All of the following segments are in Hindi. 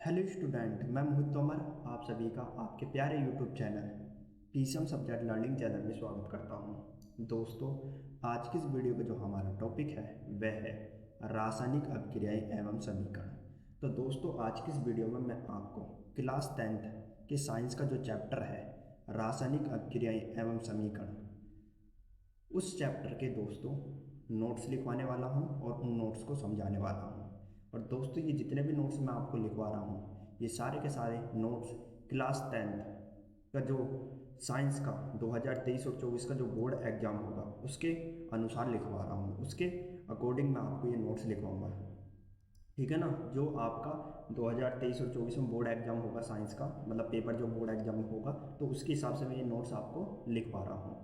हेलो स्टूडेंट, मैं मोहित तोमर आप सभी का आपके प्यारे YouTube channel PCM subject learning channel में स्वागत करता हूं। दोस्तों, आज की इस वीडियो का जो हमारा टॉपिक है वह है रासायनिक अभिक्रियाएं एवं समीकरण। तो दोस्तों, आज की इस वीडियो में मैं आपको क्लास 10th के साइंस का जो चैप्टर है रासायनिक अभिक्रियाएं एवं समीकरण, उस चैप्टर के दोस्तों नोट्स लिखवाने वाला हूं और उन नोट्स को समझाने वाला हूं। और दोस्तों, ये जितने भी नोट्स मैं आपको लिखवा रहा हूँ ये सारे के सारे नोट्स क्लास 10th का जो साइंस का 2023 और 24 का जो बोर्ड एग्ज़ाम होगा उसके अनुसार लिखवा रहा हूँ। उसके अकॉर्डिंग मैं आपको ये नोट्स लिखवाऊंगा, ठीक है ना। जो आपका 2023 और 24 में बोर्ड एग्जाम होगा साइंस का, मतलब पेपर जो बोर्ड एग्जाम होगा, तो उसके हिसाब से मैं ये नोट्स आपको लिखवा रहा हूँ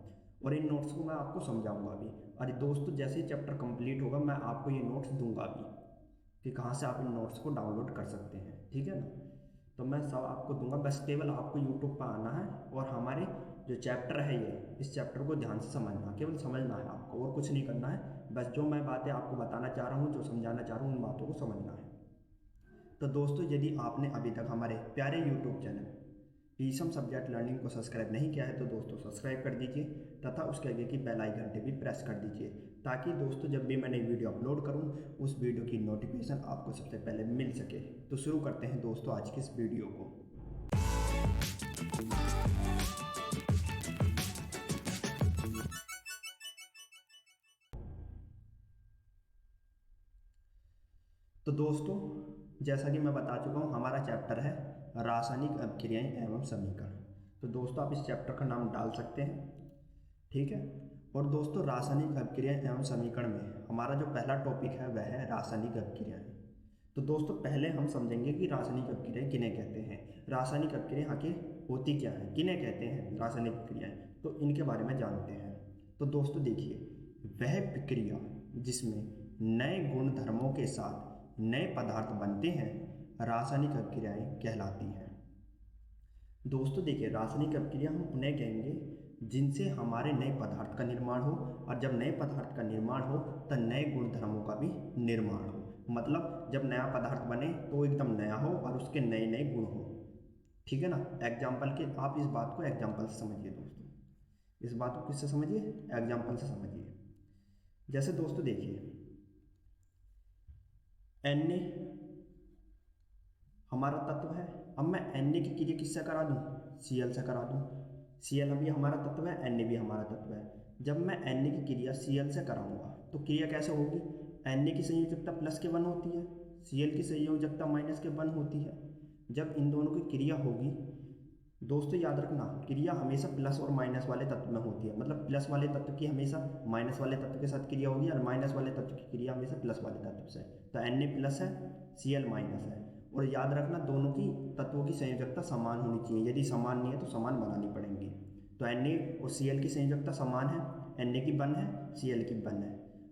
और इन नोट्स को मैं आपको समझाऊंगा भी। और दोस्तों, जैसे ही चैप्टर कंप्लीट होगा मैं आपको ये नोट्स दूंगा भी कि कहाँ से आप इन नोट्स को डाउनलोड कर सकते हैं, ठीक है ना। तो मैं सब आपको दूंगा, बस केवल आपको यूट्यूब पर आना है और हमारे जो चैप्टर है इस चैप्टर को ध्यान से समझना, केवल समझना है आपको और कुछ नहीं करना है। बस जो मैं बातें आपको बताना चाह रहा हूँ, जो समझाना चाह रहा हूँ, उन बातों को समझना है। तो दोस्तों, यदि आपने अभी तक हमारे प्यारे YouTube channel PCM subject learning को सब्सक्राइब नहीं किया है तो दोस्तों सब्सक्राइब कर दीजिए तथा उसके आगे की बेल आइकन घंटे भी प्रेस कर दीजिए, ताकि दोस्तों जब भी मैं नई वीडियो अपलोड करूं उस वीडियो की नोटिफिकेशन आपको सबसे पहले मिल सके। तो शुरू करते हैं दोस्तों आज की इस वीडियो को। तो दोस्तों, जैसा कि मैं बता चुका हूँ, हमारा चैप्टर है रासायनिक अभिक्रियाएं एवं समीकरण। तो दोस्तों, आप इस चैप्टर का नाम डाल सकते हैं, ठीक है। और दोस्तों, रासायनिक अभिक्रियाएं एवं समीकरण में हमारा जो पहला टॉपिक है वह है रासायनिक अभिक्रियाएं। तो दोस्तों, पहले हम समझेंगे कि रासायनिक अभिक्रियाएं किन्हें कहते हैं, रासायनिक अभिक्रियाएं आखिर होती क्या है, किन्हें कहते हैं रासायनिक अभिक्रियाएं, तो इनके बारे में जानते हैं। तो दोस्तों देखिए, वह प्रक्रिया जिसमें नए गुण धर्मों के साथ नए पदार्थ बनते हैं रासायनिक अभिक्रियाएं कहलाती हैं। दोस्तों देखिए, रासायनिक अभिक्रिया हम उन्हें कहेंगे जिनसे हमारे नए पदार्थ का निर्माण हो, और जब नए पदार्थ का निर्माण हो तो नए गुण धर्मों का भी निर्माण हो। मतलब जब नया पदार्थ बने तो एकदम नया हो और उसके नए नए गुण हो, ठीक है ना। एग्जाम्पल के आप इस बात को एग्जाम्पल से समझिए दोस्तों, इस बात को किससे समझिए, एग्जाम्पल से समझिए। जैसे दोस्तों देखिए, Na हमारा तत्व है। अब मैं Na की क्रिया किससे करा दूं, Cl से करा दूं। Cl भी हमारा तत्व है, Na भी हमारा तत्व है। जब मैं Na की क्रिया Cl से कराऊंगा तो क्रिया कैसे होगी, Na की संयोजकता प्लस के 1 होती है, Cl की संयोजकता माइनस के 1 होती है। जब इन दोनों की क्रिया होगी दोस्तों, याद रखना, क्रिया हमेशा प्लस और माइनस वाले तत्व में होती है। मतलब प्लस वाले तत्व की हमेशा माइनस वाले तत्व के साथ क्रिया होगी और माइनस वाले तत्व की क्रिया हमेशा प्लस वाले तत्व से। तो Na प्लस है, Cl माइनस है। और याद रखना, दोनों की तत्वों की संयोजकता समान होनी चाहिए। यदि समान नहीं है तो समान बनानी पड़ेंगी। तो Na और Cl की संयोजकता समान है, Na की 1 है, Cl की 1 है,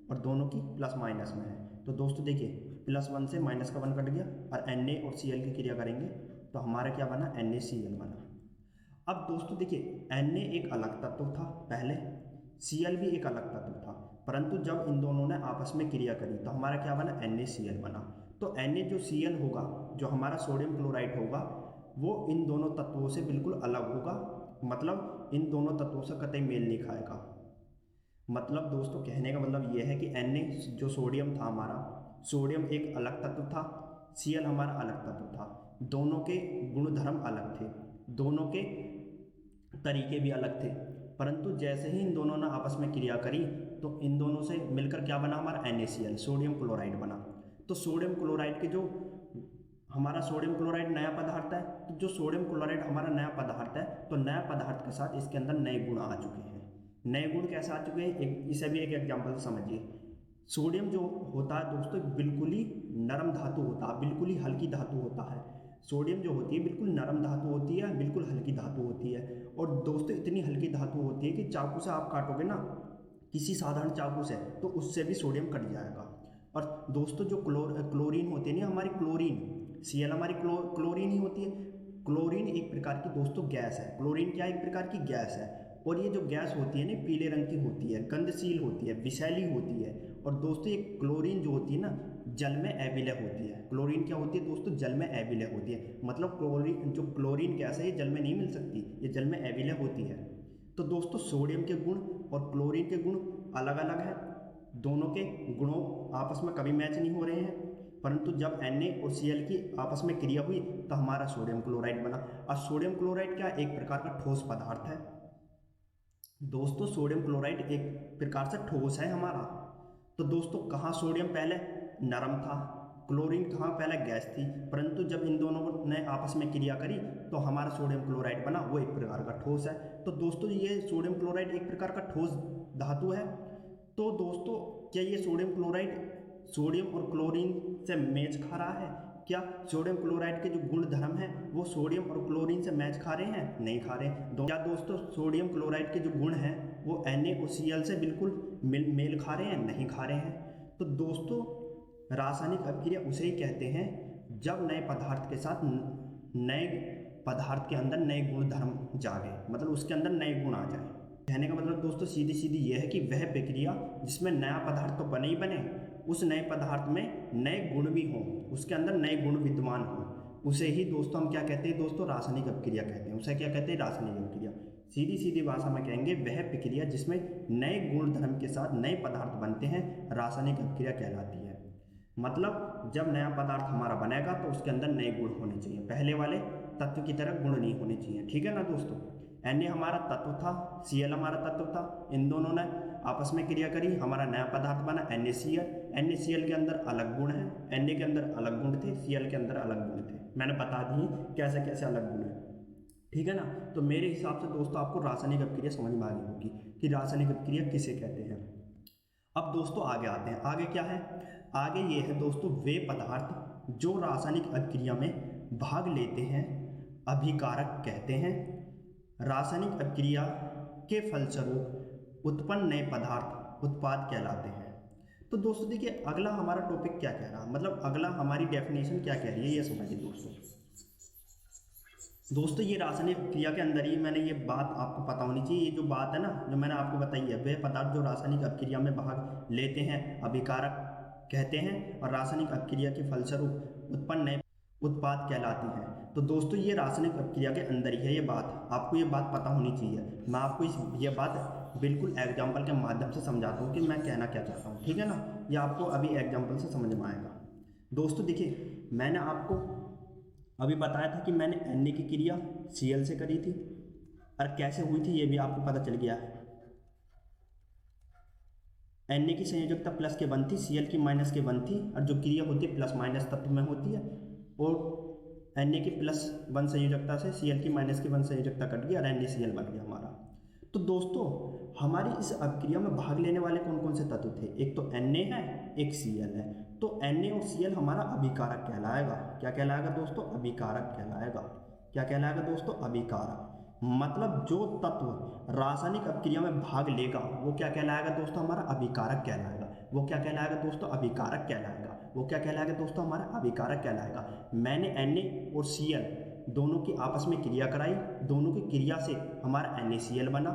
और दोनों की प्लस माइनस में है। तो दोस्तों देखिए, +1 से माइनस का 1 कट गया और Na और Cl की क्रिया करेंगे तो हमारा क्या बना, NaCl बना। अब दोस्तों देखिए, Na एक अलग तत्व था पहले, Cl भी एक अलग तत्व था, परंतु जब इन दोनों ने आपस में क्रिया करी तो हमारा क्या बना, NaCl बना। तो Na जो Cl होगा, जो हमारा सोडियम क्लोराइड होगा, वो इन दोनों तत्वों से बिल्कुल अलग होगा। मतलब इन दोनों तत्वों से कतई मेल नहीं खाएगा। मतलब दोस्तों, कहने का मतलब यह है कि Na जो सोडियम था हमारा, सोडियम एक अलग तत्व था, Cl हमारा अलग तत्व था। दोनों के गुणधर्म अलग थे, दोनों के तरीके भी अलग थे, परंतु जैसे ही इन दोनों ने आपस में क्रिया करी तो इन दोनों से मिलकर क्या बना, हमारा NaCl सोडियम क्लोराइड बना। तो सोडियम क्लोराइड के जो हमारा सोडियम क्लोराइड नया पदार्थ है, तो जो सोडियम क्लोराइड हमारा नया पदार्थ है, तो नया पदार्थ के साथ इसके अंदर नए गुण आ चुके हैं। नए गुण कैसे आ चुके हैं, इसे भी एक एग्जाम्पल से समझिए। सोडियम जो होता है दोस्तों, बिल्कुल ही नरम धातु होता है, बिल्कुल ही हल्की धातु होता है। सोडियम जो होती है बिल्कुल नरम धातु होती है, बिल्कुल हल्की धातु होती है। और दोस्तों, इतनी हल्की धातु होती है कि चाकू से आप काटोगे ना, किसी साधारण चाकू से, तो उससे भी सोडियम कट जाएगा। और दोस्तों, जो क्लोरीन होती है ना, हमारी क्लोरीन, Cl हमारी क्लोरीन ही होती है। क्लोरीन एक प्रकार की दोस्तों गैस है। क्लोरीन क्या, एक प्रकार की गैस है। और ये जो गैस होती है ना, पीले रंग की होती है, गंधशील होती है, विषैली होती है। और दोस्तों, ये क्लोरीन जो होती है ना, जल में अविलय होती है। क्लोरीन क्या होती है दोस्तों? जल में अविलय होती है। मतलब क्लोरीन गैस है ये जल में नहीं मिल सकती, ये जल में अविलय होती है। तो दोस्तों सोडियम के गुण और क्लोरीन के गुण अलग अलग हैं, दोनों के गुणों आपस में कभी मैच नहीं हो रहे हैं, परंतु जब Na और Cl की आपस में क्रिया हुई तो हमारा सोडियम क्लोराइड बना। और सोडियम क्लोराइड क्या? एक प्रकार का ठोस पदार्थ है दोस्तों। सोडियम क्लोराइड एक प्रकार से ठोस है हमारा। तो दोस्तों कहाँ सोडियम पहले नरम था, क्लोरीन कहाँ पहले गैस थी, परंतु जब इन दोनों ने आपस में क्रिया करी तो हमारा सोडियम क्लोराइड बना, वो एक प्रकार का ठोस है। तो दोस्तों ये सोडियम क्लोराइड एक प्रकार का ठोस धातु है। तो दोस्तों क्या ये सोडियम क्लोराइड सोडियम और क्लोरीन से मैच खा रहा है? क्या सोडियम क्लोराइड के जो गुण धर्म हैं वो सोडियम और क्लोरीन से मैच खा रहे हैं? नहीं खा रहे। क्या दोस्तों सोडियम क्लोराइड के जो गुण हैं वो Na और Cl से बिल्कुल मेल खा रहे हैं? नहीं खा रहे हैं। तो दोस्तों रासायनिक अभिक्रिया उसे ही कहते हैं जब नए पदार्थ के साथ नए पदार्थ के अंदर नए गुण धर्म जागे, मतलब उसके अंदर नए गुण आ जाए। कहने का मतलब दोस्तों सीधी सीधी यह है कि वह प्रक्रिया जिसमें नया पदार्थ तो बने ही बने, उस नए पदार्थ में नए गुण भी हों, उसके अंदर नए गुण विद्यमान हों, उसे ही दोस्तों हम क्या कहते हैं दोस्तों? रासायनिक अभिक्रिया कहते हैं। उसे क्या कहते हैं? रासायनिक अभिक्रिया। सीधी सीधी भाषा में कहेंगे वह प्रक्रिया जिसमें नए गुण धर्म के साथ नए पदार्थ बनते हैं, रासायनिक अभिक्रिया कहलाती है। मतलब जब नया पदार्थ हमारा बनेगा तो उसके अंदर नए गुण होने चाहिए, पहले वाले तत्व की तरह गुण नहीं होने चाहिए। ठीक है ना दोस्तों? Na हमारा तत्व था, Cl हमारा तत्व था, इन दोनों ने आपस में क्रिया करी, हमारा नया पदार्थ बना NaCl। NaCl के अंदर अलग गुण है, Na के अंदर अलग गुण थे, Cl के अंदर अलग गुण थे। मैंने बता दिए कैसे कैसे अलग गुण है। ठीक है ना? तो मेरे हिसाब से दोस्तों आपको रासायनिक अभिक्रिया समझ में आ गई होगी कि रासायनिक अभिक्रिया किसे कहते हैं। अब दोस्तों आगे आते हैं। आगे क्या है? आगे ये है दोस्तों वे पदार्थ जो रासायनिक अभिक्रिया में भाग लेते हैं अभिकारक कहते हैं। रासायनिक अभिक्रिया के फलस्वरूप उत्पन्न नए पदार्थ उत्पाद कहलाते हैं। तो दोस्तों देखिए अगला हमारा टॉपिक क्या कह रहा है, मतलब अगला हमारी डेफिनेशन क्या कह रही है ये समझिए दोस्तों ये रासायनिक क्रिया के अंदर ही मैंने ये बात आपको पता होनी चाहिए। ये जो बात है ना जो मैंने आपको बताई है, वे पदार्थ जो रासायनिक अभिक्रिया में भाग लेते हैं अभिकारक कहते हैं और रासायनिक अभिक्रिया के फलस्वरूप उत्पन्न नए उत्पाद कहलाती हैं। तो दोस्तों ये रासायनिक अभिक्रिया के अंदर ही है ये बात, आपको ये बात पता होनी चाहिए। मैं आपको ये बात बिल्कुल एग्जाम्पल के माध्यम से समझाता हूँ कि मैं कहना क्या चाहता हूँ। ठीक है ना? ये आपको अभी एग्जाम्पल से समझ में आएगा। दोस्तों देखिए मैंने आपको अभी बताया था कि मैंने Na की क्रिया Cl से करी थी और कैसे हुई थी ये भी आपको पता चल गया है। Na की संयोजकता प्लस के 1 थी, Cl की माइनस के 1 थी, और जो क्रिया होती है प्लस माइनस तत्व में होती है, और Na की +1 संयोजकता से Cl की माइनस की 1 संयोजकता कट गई और NaCl बन गया हमारा। तो दोस्तों हमारी इस अभिक्रिया में भाग लेने वाले कौन कौन से तत्व थे? एक तो Na है, एक Cl है। तो Na और Cl हमारा अभिकारक कहलाएगा। क्या कहलाएगा दोस्तों? अभिकारक कहलाएगा। क्या कहलाएगा दोस्तों? अभिकारक। मतलब जो तत्व रासायनिक अभिक्रिया में भाग लेगा वो क्या कहलाएगा दोस्तों? हमारा अभिकारक कहलाएगा। वो क्या कहलाएगा दोस्तों? अभिकारक कहलाएगा। वो क्या कहलाएगा दोस्तों? हमारा अभिकारक कहलाएगा। मैंने Na और Cl दोनों की आपस में क्रिया कराई, दोनों की क्रिया से हमारा NaCl बना।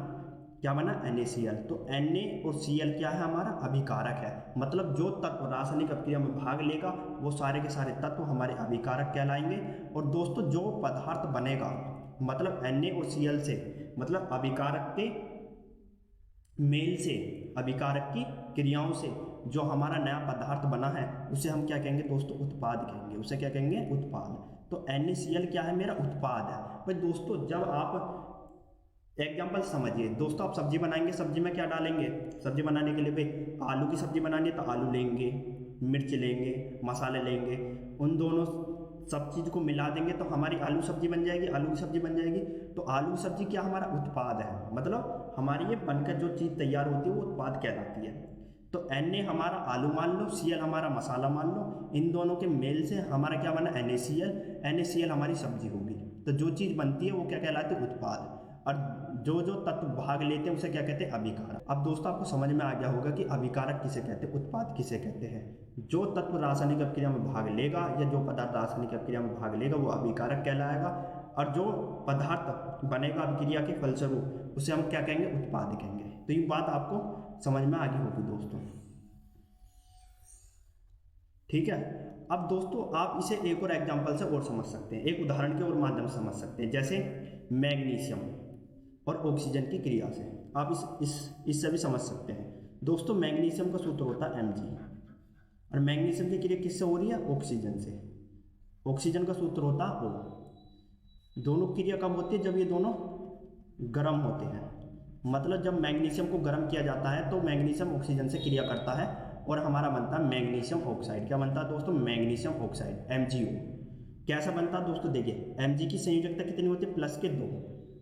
क्या बना? NaCl। तो Na और Cl क्या है? हमारा अभिकारक है। मतलब जो तत्व रासायनिक अभिक्रिया में भाग लेगा वो सारे के सारे तत्व हमारे अभिकारक कहलाएंगे। और दोस्तों जो पदार्थ बनेगा मतलब Na और Cl से, मतलब अभिकारक के मेल से, अभिकारक की क्रियाओं से जो हमारा नया पदार्थ बना है उसे हम क्या कहेंगे दोस्तों? उत्पाद कहेंगे। उसे क्या कहेंगे? उत्पाद। तो NaCl क्या है? मेरा उत्पाद है। भाई दोस्तों जब आप एग्जाम्पल समझिए दोस्तों, आप सब्जी बनाएंगे, सब्जी में क्या डालेंगे? सब्जी बनाने के लिए भाई आलू की सब्जी बनानी है तो आलू लेंगे, मिर्च लेंगे, मसाले लेंगे, उन दोनों सब चीज़ को मिला देंगे तो हमारी आलू सब्जी बन जाएगी, आलू की सब्जी बन जाएगी। तो आलू सब्जी क्या? हमारा उत्पाद है। मतलब हमारी ये बनकर जो चीज़ तैयार होती है वो उत्पाद कहलाती है। तो Na हमारा आलू मान लो, Cl हमारा मसाला मान लो, इन दोनों के मेल से हमारा क्या बना? NaCl। NaCl हमारी सब्जी होगी। तो जो चीज़ बनती है वो क्या कहलाती है? उत्पाद। और जो जो तत्व भाग लेते हैं उसे क्या कहते हैं? अभिकारक। अब दोस्तों आपको समझ में आ गया होगा कि अभिकारक किसे कहते हैं, उत्पाद किसे कहते हैं। जो तत्व रासायनिक अभिक्रिया में भाग लेगा या जो पदार्थ रासायनिक अभिक्रिया में भाग लेगा वो अभिकारक कहलाएगा, और जो पदार्थ बनेगा अभिक्रिया के फलस्वरूप उसे हम क्या कहेंगे? उत्पाद कहेंगे। तो ये बात आपको समझ में आ गई होगी दोस्तों। ठीक है। अब दोस्तों आप इसे एक और एग्जांपल से और समझ सकते हैं, एक उदाहरण के और माध्यम से समझ सकते हैं, जैसे मैग्नीशियम और ऑक्सीजन की क्रिया से आप इससे भी समझ सकते हैं। दोस्तों मैग्नीशियम का सूत्र होता है Mg, और मैग्नीशियम की क्रिया किससे हो रही है? ऑक्सीजन से। ऑक्सीजन का सूत्र होता है O। दोनों क्रिया कब होती है? जब ये दोनों गर्म होते हैं। मतलब जब मैग्नीशियम को गर्म किया जाता है तो मैग्नीशियम ऑक्सीजन से क्रिया करता है और हमारा बनता है मैग्नीशियम ऑक्साइड। क्या बनता है दोस्तों? Magnesium oxide, MgO। कैसा बनता है दोस्तों? देखिए Mg की संयोजकता कितनी होती है? +2।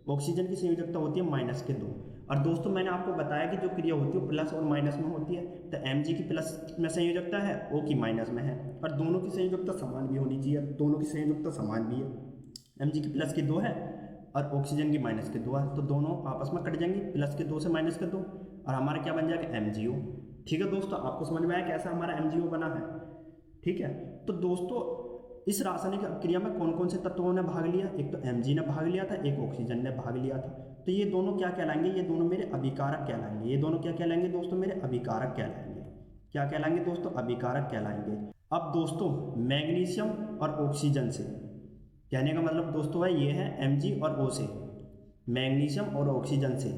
ऑक्सीजन की संयोजकता होती है -2। और दोस्तों मैंने आपको बताया कि जो क्रिया होती है प्लस और माइनस में होती है, तो Mg की प्लस में संयोजकता है, O की माइनस में है, और दोनों की संयोजकता समान भी होनी चाहिए। दोनों की संयोजकता समान भी है, Mg की +2 है और ऑक्सीजन की -2 है, तो दोनों आपस में कट जाएंगे, +2 से -2, और हमारा क्या बन जाएगा? MgO। ठीक है दोस्तों, आपको समझ में आया कैसा हमारा MgO बना है? ठीक है। तो दोस्तों इस रासायनिक अभिक्रिया में कौन कौन से तत्वों ने भाग लिया? एक तो Mg ने भाग लिया था, एक ऑक्सीजन ने भाग लिया था। तो ये दोनों क्या कहलाएंगे? ये दोनों मेरे अभिकारक कहलाएंगे। ये दोनों क्या कहलाएंगे दोस्तों? मेरे अभिकारक कहलाएंगे। क्या कहलाएंगे दोस्तों? अभिकारक कहलाएंगे। अब दोस्तों मैग्नीशियम और ऑक्सीजन से, कहने का मतलब दोस्तों है ये है Mg और O से, मैग्नीशियम और ऑक्सीजन से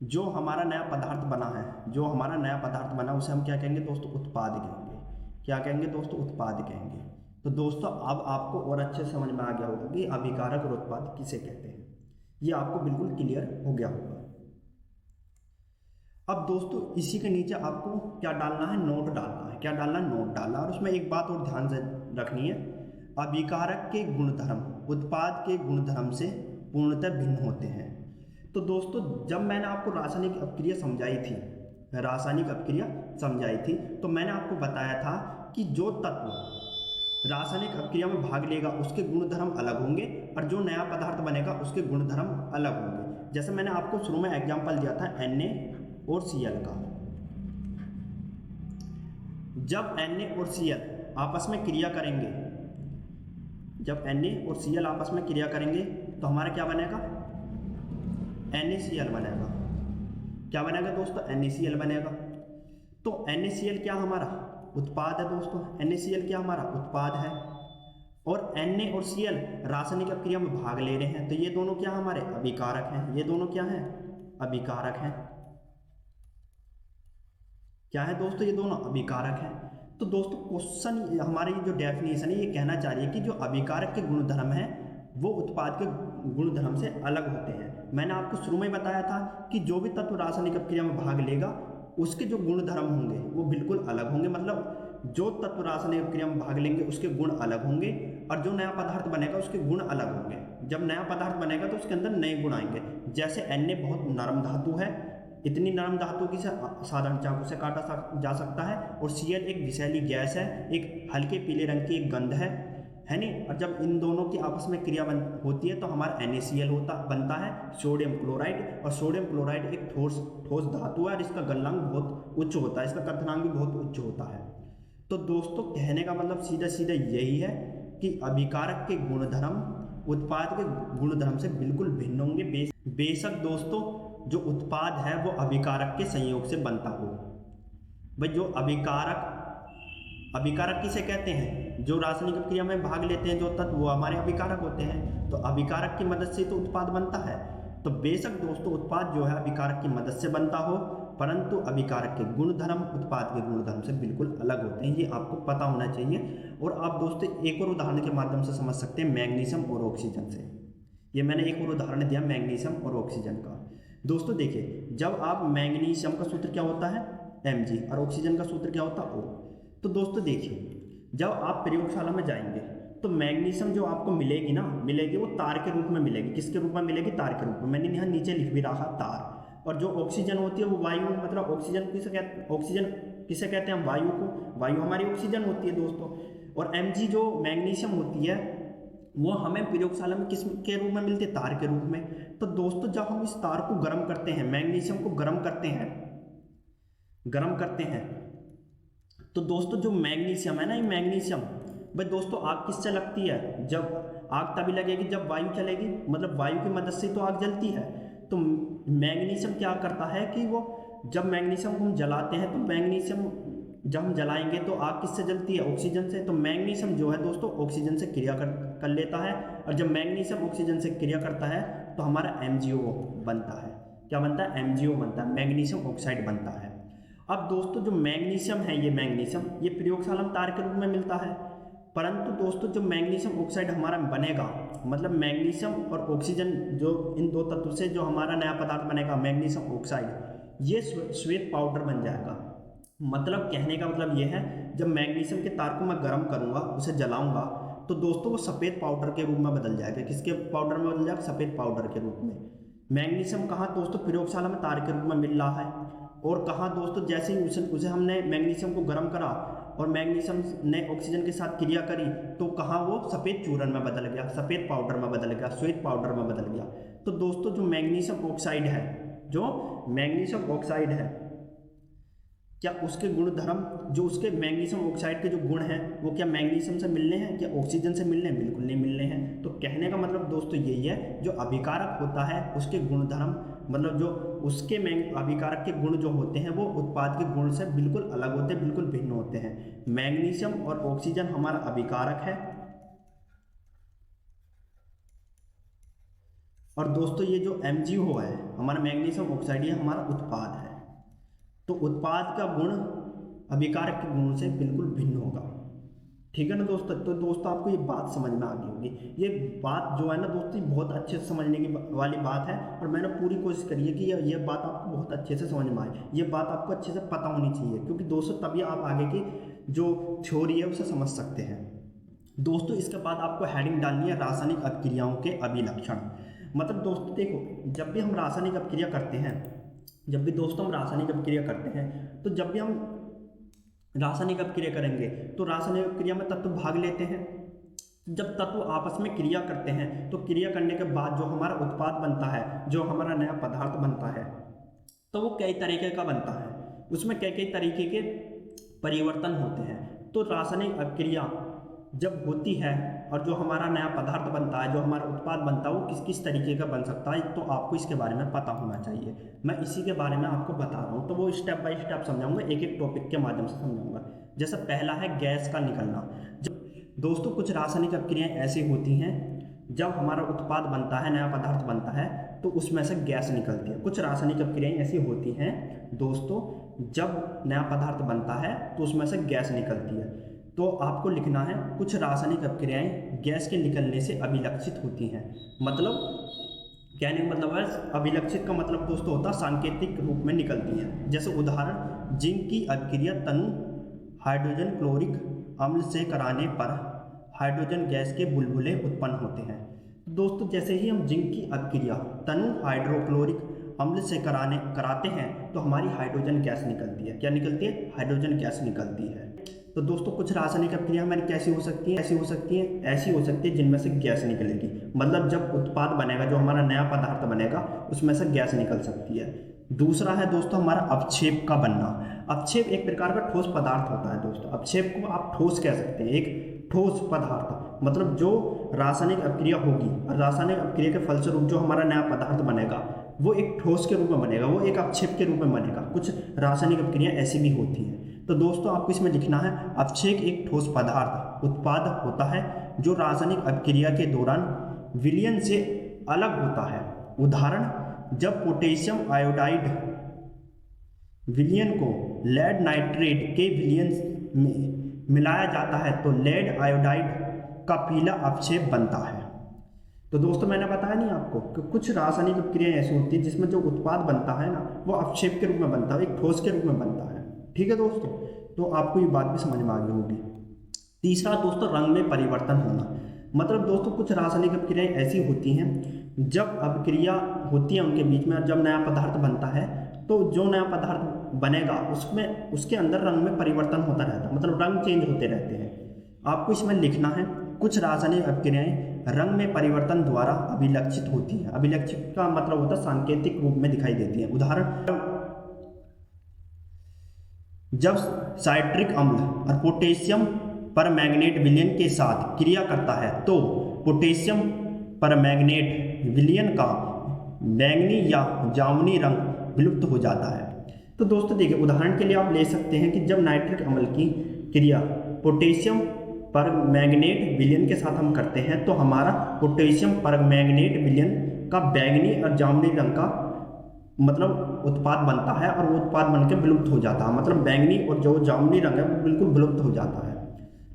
जो हमारा नया पदार्थ बना है, जो हमारा नया पदार्थ बना उसे हम क्या कहेंगे दोस्तों? उत्पाद कहेंगे। क्या कहेंगे दोस्तों? उत्पाद कहेंगे। तो दोस्तों अब आपको और अच्छे समझ में आ गया होगा कि अभिकारक और उत्पाद किसे कहते हैं। ये आपको बिल्कुल क्लियर हो गया होगा। अब दोस्तों इसी के नीचे आपको क्या डालना है? नोट डालना है। क्या डालना है? नोट डालना है। और उसमें एक बात और ध्यान से रखनी है, अभिकारक के गुणधर्म उत्पाद के गुणधर्म से पूर्णतः भिन्न होते हैं। तो दोस्तों जब मैंने आपको रासायनिक अपक्रिया समझाई थी, तो मैंने आपको बताया था कि जो तत्व रासायनिक अपक्रिया में भाग लेगा उसके गुणधर्म अलग होंगे, और जो नया पदार्थ बनेगा उसके गुणधर्म अलग होंगे। जैसे मैंने आपको शुरू में एग्जांपल दिया था Na और Cl का। जब Na और Cl आपस में क्रिया करेंगे, तो हमारा क्या बनेगा? NaCl बनेगा। क्या बनेगा दोस्तों? NaCl बनेगा। तो NaCl क्या हमारा? उत्पाद है दोस्तों। NaCl क्या हमारा? उत्पाद है। और Na और Cl रासायनिक अपक्रिया में भाग ले रहे हैं, तो ये दोनों क्या हमारे? अभिकारक हैं। ये दोनों क्या हैं? अभिकारक हैं। क्या है दोस्तों? ये दोनों अभिकारक हैं। तो दोस्तों क्वेश्चन हमारी जो डेफिनेशन है ये कहना चाह रही है कि जो अभिकारक के गुणधर्म हैं वो उत्पाद के गुणधर्म से अलग होते हैं। मैंने आपको शुरू में बताया था कि जो भी तत्व रासायनिक अपक्रिया में भाग लेगा उसके जो गुणधर्म होंगे वो बिल्कुल अलग होंगे। मतलब जो तत्व रासायनिक अपक्रिया में भाग लेंगे उसके गुण अलग होंगे, और जो नया पदार्थ बनेगा उसके गुण अलग होंगे। जब नया पदार्थ बनेगा तो उसके अंदर नए गुण आएंगे। जैसे Na बहुत नरम धातु है, इतनी नरम धातु की साधारण चाकू से काटा जा सकता है, और Cl एक विषैली गैस है, एक हल्के पीले रंग की एक गंध है नहीं। और जब इन दोनों की आपस में क्रिया होती है तो हमारा NaCl बनता है, सोडियम क्लोराइड। और सोडियम क्लोराइड एक ठोस धातु है और इसका गलनांक बहुत उच्च होता है, इसका कर्तनांक भी बहुत उच्च होता है। तो दोस्तों कहने का मतलब सीधा सीधा यही है कि अभिकारक के गुणधर्म उत्पाद के गुणधर्म से बिल्कुल भिन्न होंगे। बेशक दोस्तों जो उत्पाद है वो अभिकारक के संयोग से बनता हो। भाई जो अभिकारक किसे कहते हैं? जो रासायनिक क्रिया में भाग लेते हैं जो तत्व, वो हमारे अभिकारक होते हैं। तो अभिकारक की मदद से तो उत्पाद बनता है। तो बेशक दोस्तों उत्पाद जो है अभिकारक की मदद से बनता हो, परंतु अभिकारक के गुणधर्म उत्पाद के गुणधर्म से बिल्कुल अलग होते हैं। ये आपको पता होना चाहिए। और आप दोस्तों एक और उदाहरण के माध्यम से समझ सकते हैं मैग्नीशियम और ऑक्सीजन से। ये मैंने एक और उदाहरण दिया मैग्नीशियम और ऑक्सीजन का। दोस्तों देखिए, जब आप मैग्नीशियम का सूत्र क्या होता है? Mg, और ऑक्सीजन का सूत्र क्या होता है? O। तो दोस्तों देखिए, जब आप प्रयोगशाला में जाएंगे तो मैग्नीशियम जो आपको मिलेगी वो तार के रूप में मिलेगी। किसके रूप में मिलेगी? तार के रूप में। मैंने यहाँ नीचे लिख भी रखा तार। और जो ऑक्सीजन होती है वो वायु, मतलब ऑक्सीजन किसे कहते हैं? वायु को। वायु हमारी ऑक्सीजन होती है दोस्तों। और Mg जो मैग्नीशियम होती है वो हमें प्रयोगशाला में किस के रूप में मिलती है? तार के रूप में। तो दोस्तों जब हम इस तार को गर्म करते हैं, मैग्नीशियम को गर्म करते हैं, तो दोस्तों जो मैग्नीशियम है ना, ये मैग्नीशियम भाई दोस्तों आग किससे लगती है? जब आग तभी लगेगी जब वायु चलेगी, मतलब वायु की मदद से तो आग जलती है। तो मैग्नीशियम क्या करता है कि वो जब मैग्नीशियम को हम जलाते हैं तो मैग्नीशियम जब हम जलाएंगे तो आग किससे जलती है? ऑक्सीजन से। तो मैग्नीशियम जो है दोस्तों ऑक्सीजन से क्रिया कर लेता है, और जब मैग्नीशियम ऑक्सीजन से क्रिया करता है तो हमारा MgO बनता है। क्या बनता है? MgO बनता है, मैग्नीशियम ऑक्साइड बनता है। अब दोस्तों जो मैग्नीशियम है, ये मैग्नीशियम ये प्रयोगशाला में तार के रूप में मिलता है, परंतु दोस्तों जो मैग्नीशियम ऑक्साइड हमारा बनेगा, मतलब मैग्नीशियम और ऑक्सीजन जो इन दो तत्व से जो हमारा नया पदार्थ बनेगा मैग्नीशियम ऑक्साइड, ये श्वेत पाउडर बन जाएगा। मतलब कहने का मतलब ये है, जब मैग्नीशियम के तार को मैं गर्म करूंगा, उसे जलाऊंगा, तो दोस्तों वो सफ़ेद पाउडर के रूप में बदल जाएगा। किसके पाउडर में बदल जाएगा? सफ़ेद पाउडर के रूप में। मैग्नीशियम कहाँ दोस्तों? प्रयोगशाला में तार के रूप में मिल रहा है। और कहाँ दोस्तों? जैसे ही उसे हमने मैग्नीशियम को गर्म करा और मैग्नीशियम ने ऑक्सीजन के साथ क्रिया करी, तो कहाँ वो सफ़ेद चूरन में बदल गया, सफ़ेद पाउडर में बदल गया, श्वेत पाउडर में बदल गया। तो दोस्तों जो मैग्नीशियम ऑक्साइड है, जो मैग्नीशियम ऑक्साइड है, क्या उसके गुणधर्म, जो उसके मैग्नीशियम ऑक्साइड के जो गुण हैं, वो क्या मैग्नीशियम से मिलने हैं, क्या ऑक्सीजन से मिलने हैं? बिल्कुल नहीं मिलने हैं। तो कहने का मतलब दोस्तों यही है, जो अभिकारक होता है उसके गुणधर्म, मतलब जो उसके अभिकारक के गुण जो होते हैं वो उत्पाद के गुण से बिल्कुल अलग होते हैं, बिल्कुल भिन्न होते हैं। मैग्नीशियम और ऑक्सीजन हमारा अभिकारक है, और दोस्तों ये जो MgO है हमारा मैग्नीशियम ऑक्साइड, ये हमारा उत्पाद है। तो उत्पाद का गुण अभिकारक के गुण से बिल्कुल भिन्न होगा। ठीक है ना दोस्तों? तो दोस्तों आपको ये बात समझ में आ गई होगी। ये बात जो है ना दोस्तों बहुत अच्छे से समझने की वाली बात है, और मैंने पूरी कोशिश करी है कि ये बात आपको बहुत अच्छे से समझ में आए, ये बात आपको अच्छे से पता होनी चाहिए, क्योंकि दोस्तों तभी आप आगे की जो थ्योरी है उसे समझ सकते हैं। दोस्तों इसके बाद आपको हेडिंग डालनी है रासायनिक अपक्रियाओं के अभिलक्षण। मतलब दोस्तों देखो, जब भी हम रासायनिक अपक्रिया करते हैं, जब भी दोस्तों हम रासायनिक अपक्रिया करते हैं, तो जब भी हम रासायनिक अपक्रिया करेंगे तो रासायनिक अपक्रिया में तत्व भाग लेते हैं। जब तत्व आपस में क्रिया करते हैं, तो क्रिया करने के बाद जो हमारा उत्पाद बनता है, जो हमारा नया पदार्थ बनता है, तो वो कई तरीके का बनता है, उसमें कई कई तरीके के परिवर्तन होते हैं। तो रासायनिक अपक्रिया जब होती है और जो हमारा नया पदार्थ बनता है, जो हमारा उत्पाद बनता है, वो किस किस तरीके का बन सकता है, तो आपको इसके बारे में पता होना चाहिए। मैं इसी के बारे में आपको बता रहा हूँ, तो वो स्टेप बाय स्टेप समझाऊंगा, एक एक टॉपिक के माध्यम से समझाऊंगा। जैसे पहला है गैस का निकलना। जब दोस्तों कुछ रासायनिक अपक्रियाएं ऐसी होती हैं, जब हमारा उत्पाद बनता है, नया पदार्थ बनता है, तो उसमें से गैस निकलती है। कुछ रासायनिक अपक्रियाएं ऐसी होती हैं दोस्तों, जब नया पदार्थ बनता है तो उसमें से गैस निकलती है। तो आपको लिखना है, कुछ रासायनिक अपक्रियाएं गैस के निकलने से अभिलक्षित होती हैं। मतलब कहने का मतलब है, अभिलक्षित का मतलब दोस्तों होता है सांकेतिक रूप में निकलती हैं। जैसे उदाहरण, जिंक की अभिक्रिया तनु हाइड्रोजन क्लोरिक अम्ल से कराने पर हाइड्रोजन गैस के बुलबुले उत्पन्न होते हैं। दोस्तों जैसे ही हम जिंक की अभिक्रिया तनु हाइड्रोक्लोरिक अम्ल से कराते हैं, तो हमारी हाइड्रोजन गैस निकलती है। क्या निकलती है? हाइड्रोजन गैस निकलती है। तो दोस्तों कुछ रासायनिक अपक्रिया हमारी कैसी हो सकती है? ऐसी हो सकती है जिनमें से गैस निकलेगी। मतलब जब उत्पाद बनेगा, जो हमारा नया पदार्थ बनेगा, उसमें से गैस निकल सकती है। दूसरा है दोस्तों हमारा अपक्षेप का बनना। अपक्षेप एक प्रकार का ठोस पदार्थ होता है दोस्तों। अपक्षेप को आप ठोस कह सकते हैं, एक ठोस पदार्थ। मतलब जो रासायनिक अपक्रिया होगी और रासायनिक अपक्रिया के फलस्वरूप जो हमारा नया पदार्थ बनेगा, वो एक ठोस के रूप में बनेगा, वो एक अपक्षेप के रूप में बनेगा। कुछ रासायनिक अपक्रिया ऐसी भी होती हैं। तो दोस्तों आपको इसमें लिखना है, अपक्षेप एक ठोस पदार्थ उत्पाद होता है जो रासायनिक अपक्रिया के दौरान विलयन से अलग होता है। उदाहरण, जब पोटेशियम आयोडाइड विलयन को लेड नाइट्रेट के विलयन में मिलाया जाता है, तो लेड आयोडाइड का पीला अपक्षेप बनता है। तो दोस्तों मैंने बताया नहीं आपको कि कुछ रासायनिक अपक्रियाएं ऐसी होती है जिसमें जो उत्पाद बनता है ना, वो अपक्षेप के रूप में बनता है, एक ठोस के रूप में बनता है। ठीक है दोस्तों, तो आपको ये बात भी समझ में आ गई होगी। तीसरा दोस्तों, रंग में परिवर्तन होना। मतलब दोस्तों कुछ रासायनिक अपक्रियाएं ऐसी होती हैं, जब अपक्रिया होती है उनके बीच में, जब नया पदार्थ बनता है, तो जो नया पदार्थ बनेगा उसमें उसके अंदर रंग में परिवर्तन होता रहता है, मतलब रंग चेंज होते रहते हैं। आपको इसमें लिखना है, कुछ रासायनिक अपक्रियाएं रंग में परिवर्तन द्वारा अभिलक्षित होती हैं। अभिलक्षित का मतलब होता है सांकेतिक रूप में दिखाई देती है। उदाहरण, जब साइट्रिक अम्ल और पोटेशियम परमैंगनेट विलयन के साथ क्रिया करता है, तो पोटेशियम परमैंगनेट विलयन का बैंगनी या जामुनी रंग विलुप्त हो जाता है। तो तो दोस्तों देखिए, उदाहरण के लिए आप ले सकते हैं कि जब नाइट्रिक अम्ल की क्रिया पोटेशियम परमैंगनेट विलयन के साथ हम करते हैं तो हमारा पोटेशियम परमैंगनेट विलयन का बैंगनी और जामुनी रंग का मतलब उत्पाद बनता है, और वो उत्पाद बनकर विलुप्त हो जाता है। मतलब बैंगनी और जो जामुनी रंग है वो बिल्कुल विलुप्त हो जाता है।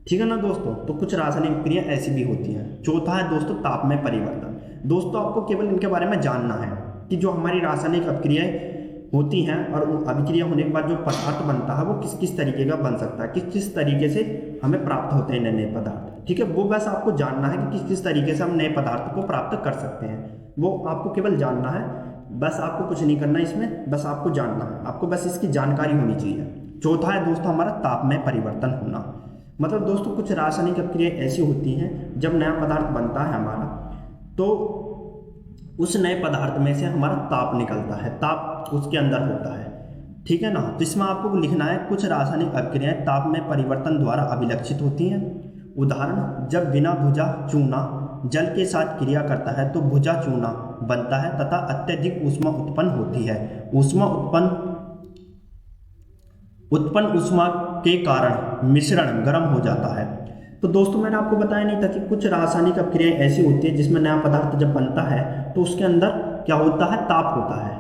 ठीक है ना दोस्तों। तो कुछ रासायनिक क्रिया ऐसी भी होती हैं। चौथा है दोस्तों ताप में परिवर्तन। दोस्तों आपको केवल इनके बारे में जानना है कि जो हमारी रासायनिक अभिक्रियाएं होती हैं और अभिक्रिया होने के बाद जो पदार्थ बनता है वो किस किस तरीके का बन सकता है, किस किस तरीके से हमें प्राप्त होते हैं नए नए पदार्थ। ठीक है, वो बस आपको जानना है कि किस किस तरीके से हम नए पदार्थ को प्राप्त कर सकते हैं, वो आपको केवल जानना है। बस आपको कुछ नहीं करना इसमें, बस आपको जानना है, आपको बस इसकी जानकारी होनी चाहिए। चौथा है दोस्तों हमारा ताप में परिवर्तन होना। मतलब दोस्तों कुछ रासायनिक अभिक्रियाएं ऐसी होती हैं जब नया पदार्थ बनता है हमारा, तो उस नए पदार्थ में से हमारा ताप निकलता है, ताप उसके अंदर होता है। ठीक है ना। तो इसमें आपको लिखना है कुछ रासायनिक अभिक्रियाएं ताप में परिवर्तन द्वारा अभिलक्षित होती हैं। उदाहरण, जब बिना भुजा चूना जल के साथ क्रिया करता है तो भुजा चूना बनता है तथा अत्यधिक ऊष्मा उत्पन्न होती है। ऊष्मा उत्पन्न ऊष्मा के कारण मिश्रण गर्म हो जाता है। तो दोस्तों मैंने आपको बताया नहीं था कि कुछ रासायनिक अभिक्रियाएं ऐसी होती है जिसमें नया पदार्थ जब बनता है तो उसके अंदर क्या होता है, ताप होता है।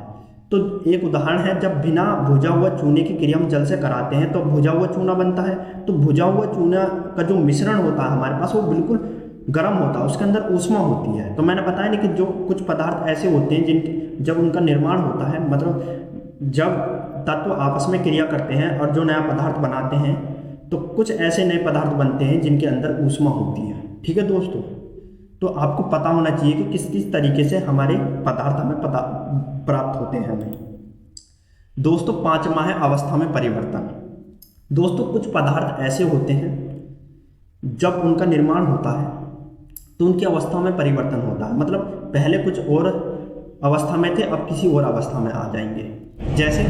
तो एक उदाहरण है, जब बिना भुजा हुआ चूने की क्रिया हम जल से कराते हैं तो भुजा हुआ चूना बनता है। तो भुजा हुआ चूना का जो मिश्रण होता है हमारे पास वो बिल्कुल गर्म होता है, उसके अंदर ऊष्मा होती है। तो मैंने बताया नहीं कि जो कुछ पदार्थ ऐसे होते हैं जिन जब उनका निर्माण होता है, मतलब जब तत्व आपस में क्रिया करते हैं और जो नया पदार्थ बनाते हैं, तो कुछ ऐसे नए पदार्थ बनते हैं जिनके अंदर ऊष्मा होती है। ठीक है दोस्तों, तो आपको पता होना चाहिए कि किस किस तरीके से हमारे पदार्थ हमें प्राप्त होते हैं हमें। दोस्तों पांचवा है अवस्था में परिवर्तन। दोस्तों कुछ पदार्थ ऐसे होते हैं जब उनका निर्माण होता है तो उनकी अवस्था में परिवर्तन होता है। मतलब पहले कुछ और अवस्था में थे, अब किसी और अवस्था में आ जाएंगे। जैसे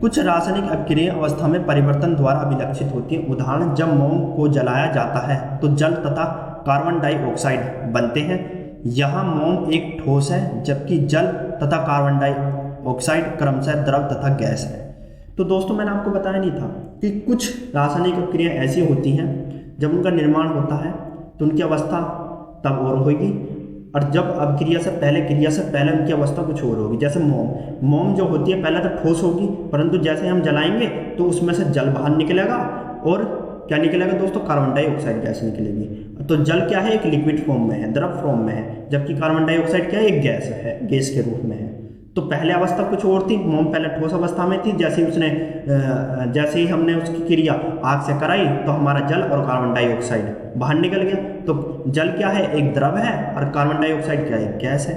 कुछ रासायनिक अभिक्रियाएं अवस्था में परिवर्तन द्वारा अभिलक्षित होती हैं। उदाहरण, जब मोम को जलाया जाता है तो जल तथा कार्बन डाइऑक्साइड बनते हैं। यहाँ मोम एक ठोस है जबकि जल तथा कार्बन डाइऑक्साइड क्रमशः द्रव तथा गैस है। तो दोस्तों मैंने आपको बताया नहीं था कि कुछ रासायनिक अभिक्रियाएं ऐसी होती हैं जब उनका निर्माण होता है तो उनकी अवस्था तब और होगी, और जब अभिक्रिया से पहले उनकी अवस्था कुछ और होगी। जैसे मोम जो होती है पहले तो ठोस होगी, परंतु जैसे हम जलाएंगे तो उसमें से जल बाहर निकलेगा और क्या निकलेगा दोस्तों, कार्बन डाइऑक्साइड गैस निकलेगी। तो जल क्या है, एक लिक्विड फॉर्म में है, द्रव फॉर्म में है, जबकि कार्बन डाइऑक्साइड क्या है, एक गैस है, गैस के रूप में है। तो पहले अवस्था कुछ और थी, मोम पहले ठोस अवस्था में थी। जैसे ही हमने उसकी क्रिया आग से कराई तो हमारा जल और कार्बन डाइऑक्साइड बाहर निकल गया। तो जल क्या है, एक द्रव है, और कार्बन डाइऑक्साइड क्या है, एक गैस है।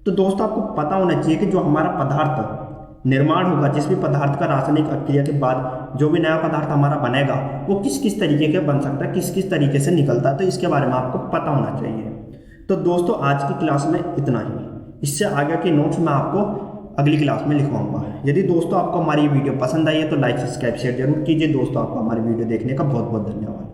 तो दोस्तों आपको पता होना चाहिए कि जो हमारा पदार्थ निर्माण होगा, जिस भी पदार्थ का रासायनिक अभिक्रिया के बाद जो भी नया पदार्थ हमारा बनेगा वो किस किस तरीके का बन सकता है, किस किस तरीके से निकलता है, तो इसके बारे में आपको पता होना चाहिए। तो दोस्तों आज की क्लास में इतना ही। इससे आगे के नोट्स मैं आपको अगली क्लास में लिखवाऊंगा। यदि दोस्तों आपको हमारी वीडियो पसंद आई है तो लाइक सब्सक्राइब शेयर जरूर कीजिए। दोस्तों आपको हमारी वीडियो देखने का बहुत बहुत धन्यवाद।